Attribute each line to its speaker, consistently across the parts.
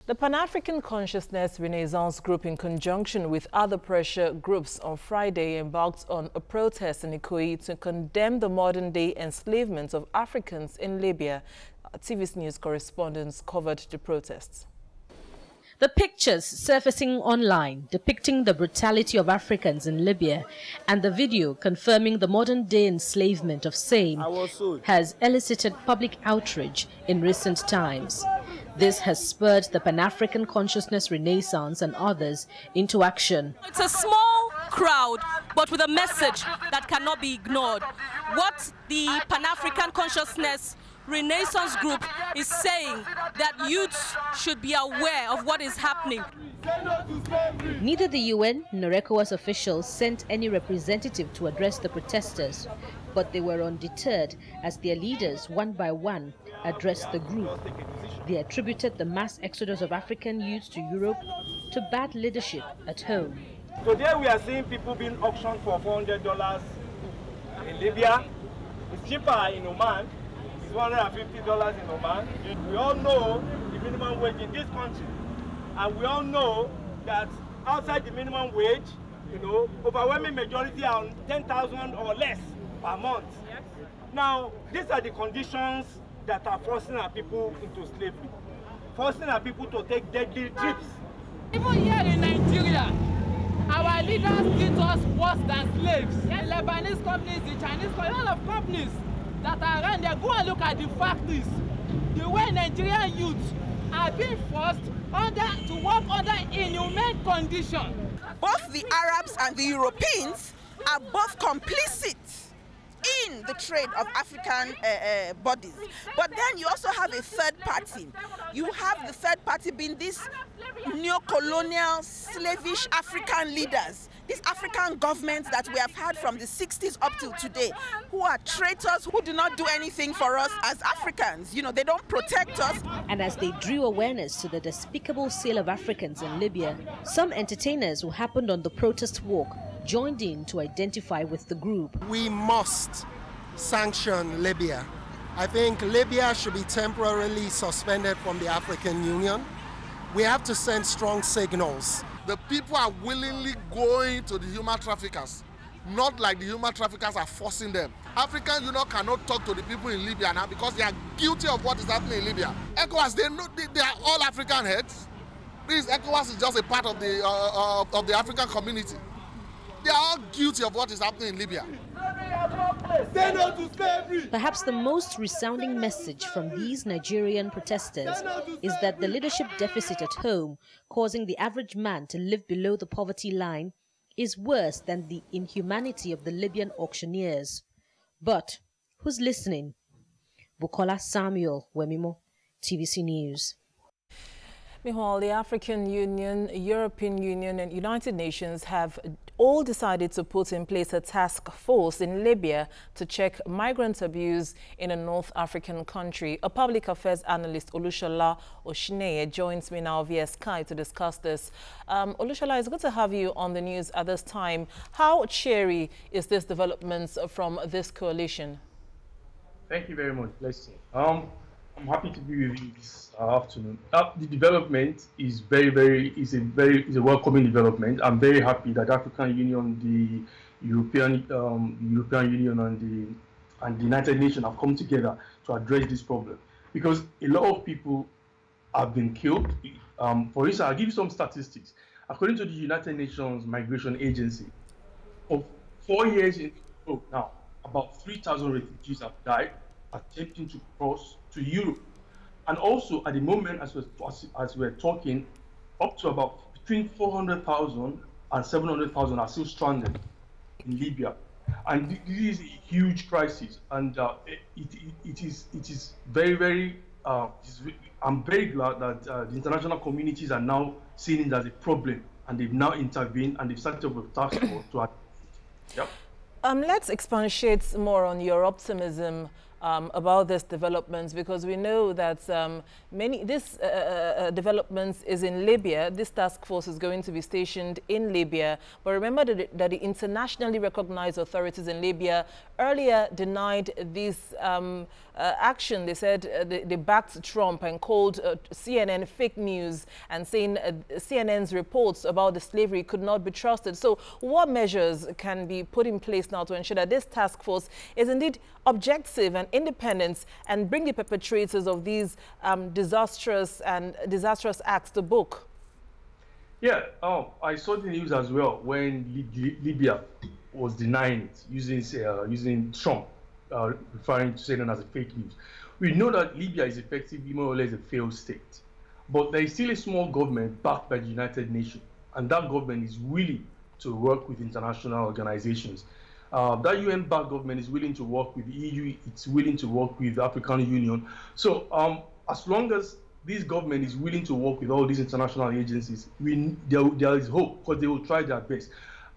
Speaker 1: The Pan-African Consciousness Renaissance Group, in conjunction with other pressure groups, on Friday embarked on a protest in Ikoyi to condemn the modern-day enslavement of Africans in Libya. TV's news correspondents covered the protests.
Speaker 2: The pictures surfacing online depicting the brutality of Africans in Libya and the video confirming the modern-day enslavement of same has elicited public outrage in recent times. This has spurred the Pan-African Consciousness Renaissance and others into action.
Speaker 3: It's a small crowd, but with a message that cannot be ignored. What the Pan-African Consciousness Renaissance Group is saying that youths should be aware of what is happening.
Speaker 2: Neither the UN nor ECOWAS officials sent any representative to address the protesters, but they were undeterred as their leaders, one by one, addressed the group. They attributed the mass exodus of African youths to Europe to bad leadership at home.
Speaker 4: Today we are seeing people being auctioned for $400 in Libya. It's cheaper in Oman. It's $150 in Oman. We all know the minimum wage in this country. And we all know that outside the minimum wage, overwhelming majority are on 10,000 or less per month. Yes. Now, these are the conditions that are forcing our people into slavery, forcing our people to take deadly trips.
Speaker 5: Even here in Nigeria, our leaders treat us worse than slaves. The Lebanese companies, the Chinese companies, all of companies that are around there, go and look at the factories. The way Nigerian youths are being forced to work under inhumane conditions.
Speaker 6: Both the Arabs and the Europeans are both complicit in the trade of African bodies. But then you also have a third party. You have the third party being these neo-colonial, slavish African leaders, these African governments that we have had from the 60s up till today, who are traitors, who do not do anything for us as Africans. They don't protect us.
Speaker 2: And as they drew awareness to the despicable sale of Africans in Libya, some entertainers who happened on the protest walk joined in to identify with the group.
Speaker 7: We must sanction Libya. I think Libya should be temporarily suspended from the African Union. We have to send strong signals.
Speaker 8: The people are willingly going to the human traffickers, not like the human traffickers are forcing them. African Union cannot talk to the people in Libya now because they are guilty of what is happening in Libya. ECOWAS, they are all African heads. This ECOWAS is just a part of the African community. They are all guilty of what is happening in Libya.
Speaker 2: Perhaps the most resounding message from these Nigerian protesters is that the leadership deficit at home, causing the average man to live below the poverty line, is worse than the inhumanity of the Libyan auctioneers. But who's listening? Bukola Samuel, Wemimo, TVC News.
Speaker 1: Meanwhile, the African Union, European Union and United Nations have all decided to put in place a task force in Libya to check migrant abuse in a North African country. A public affairs analyst, Olusola Oshineye, joins me now via Skype to discuss this. Olusola, it's good to have you on the news at this time. How cheery is this development from this coalition?
Speaker 9: Thank you very much, Blessing. I'm happy to be with you this afternoon. The development is a welcoming development. I'm very happy that the African Union, the European Union, and the United Nations have come together to address this problem, because a lot of people have been killed. For instance, I'll give you some statistics. According to the United Nations Migration Agency, for 4 years in now, about 3,000 refugees have died attempting to cross to Europe. And also, at the moment, as we're talking, up to about between 400,000 and 700,000 are still stranded in Libya. And this is a huge crisis. And it is very, very, I'm very glad that the international communities are now seeing it as a problem, and they've now intervened and they've started up a task force to address it. Yep.
Speaker 1: Let's expatiate more on your optimism about these developments, because we know that this developments is in Libya. This task force is going to be stationed in Libya. But remember that the internationally recognized authorities in Libya earlier denied this action. They said they backed Trump and called CNN fake news, and saying CNN's reports about the slavery could not be trusted. So what measures can be put in place now to ensure that this task force is indeed objective and independent and bring the perpetrators of these disastrous acts to book?
Speaker 9: Yeah, I saw the news as well when Libya was denying it, using Trump, referring to CNN as a fake news. We know that Libya is effectively more or less a failed state, but there is still a small government backed by the United Nations, and that government is willing to work with international organizations. That UN-backed government is willing to work with the EU, it's willing to work with the African Union. So as long as this government is willing to work with all these international agencies, there is hope, because they will try their best.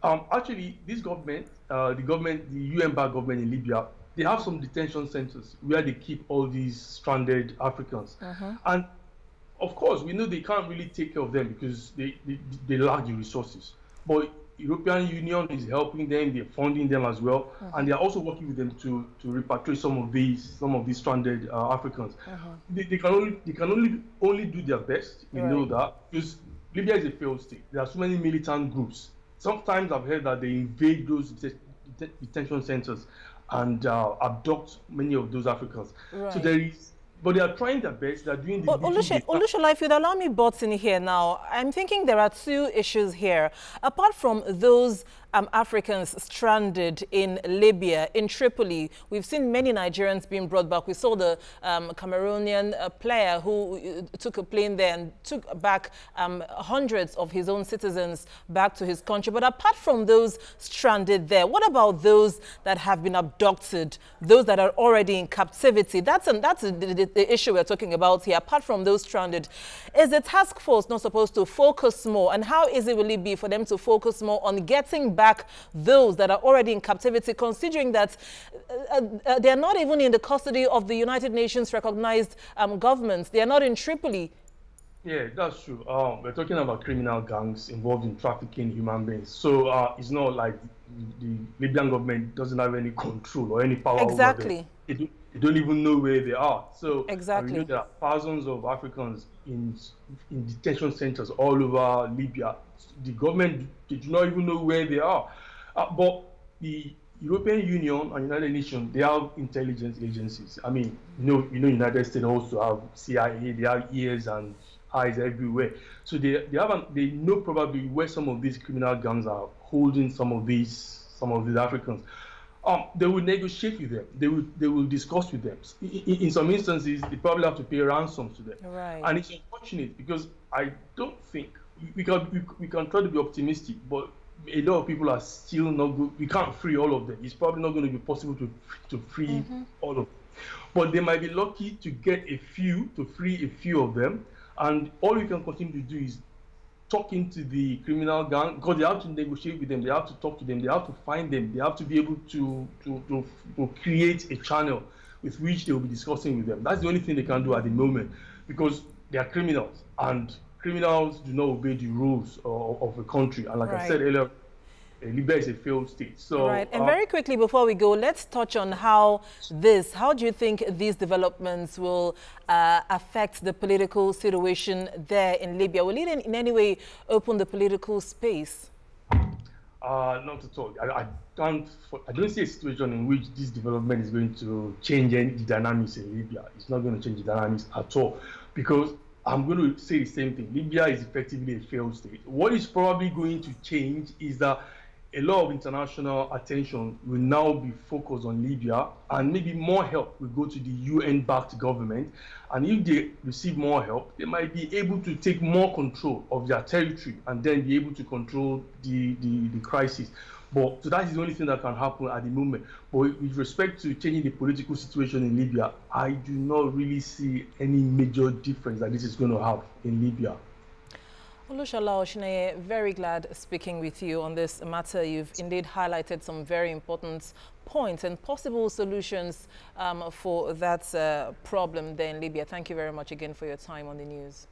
Speaker 9: Actually, this government, the UN-backed government in Libya, they have some detention centers where they keep all these stranded Africans. And of course, we know they can't really take care of them because they lack the resources. But European Union is helping them, they're funding them as well, and they're also working with them to repatriate some of these stranded Africans. They can only do their best. We know that, because Libya is a failed state. There are so many militant groups. Sometimes I've heard that they invade those detention centers and abduct many of those Africans. So there is. But they are trying their best. They are doing the
Speaker 1: Olusola, if you'd allow me butts in here now, I'm thinking there are two issues here. Apart from those Africans stranded in Libya, in Tripoli, we've seen many Nigerians being brought back. We saw the Cameroonian player who took a plane there and took back hundreds of his own citizens back to his country. But apart from those stranded there, what about those that have been abducted, those that are already in captivity? That's the issue we're talking about here. Apart from those stranded, is the task force not supposed to focus more? And how easy will it be for them to focus more on getting back those that are already in captivity, considering that they are not even in the custody of the United Nations recognized governments? They are not in Tripoli.
Speaker 9: Yeah, that's true. We're talking about criminal gangs involved in trafficking human beings. So it's not like the Libyan government doesn't have any control or any power over them. They don't even know where they are. So we know there are thousands of Africans in detention centers all over Libya. The government, they do not even know where they are. But the European Union and United Nations, they have intelligence agencies. I mean, United States also have CIA, they have ears and eyes everywhere. So they know probably where some of these criminal gangs are holding some of these Africans. They will negotiate with them. They will discuss with them. In some instances, they probably have to pay ransoms to them. And it's unfortunate because I don't think we can try to be optimistic, but a lot of people are still not good. We can't free all of them. It's probably not going to be possible to free all of them. But they might be lucky to get free a few of them. And all we can continue to do is talking to the criminal gang, because they have to negotiate with them, they have to talk to them, they have to find them, they have to be able to create a channel with which they will be discussing with them. That's the only thing they can do at the moment, because they are criminals, and criminals do not obey the rules of a country. And like I said earlier, Libya is a failed state. So,
Speaker 1: and very quickly before we go, let's touch on how do you think these developments will affect the political situation there in Libya? Will it in any way open the political space?
Speaker 9: Not at all. I don't see a situation in which this development is going to change the dynamics in Libya. It's not going to change the dynamics at all, because I'm going to say the same thing. Libya is effectively a failed state. What is probably going to change is that a lot of international attention will now be focused on Libya, and maybe more help will go to the UN-backed government. And if they receive more help, they might be able to take more control of their territory and then be able to control the crisis. But so that is the only thing that can happen at the moment. But with respect to changing the political situation in Libya, I do not really see any major difference that this is going to have in Libya.
Speaker 1: Olusola Oshineye, very glad speaking with you on this matter. You've indeed highlighted some very important points and possible solutions for that problem there in Libya. Thank you very much again for your time on the news.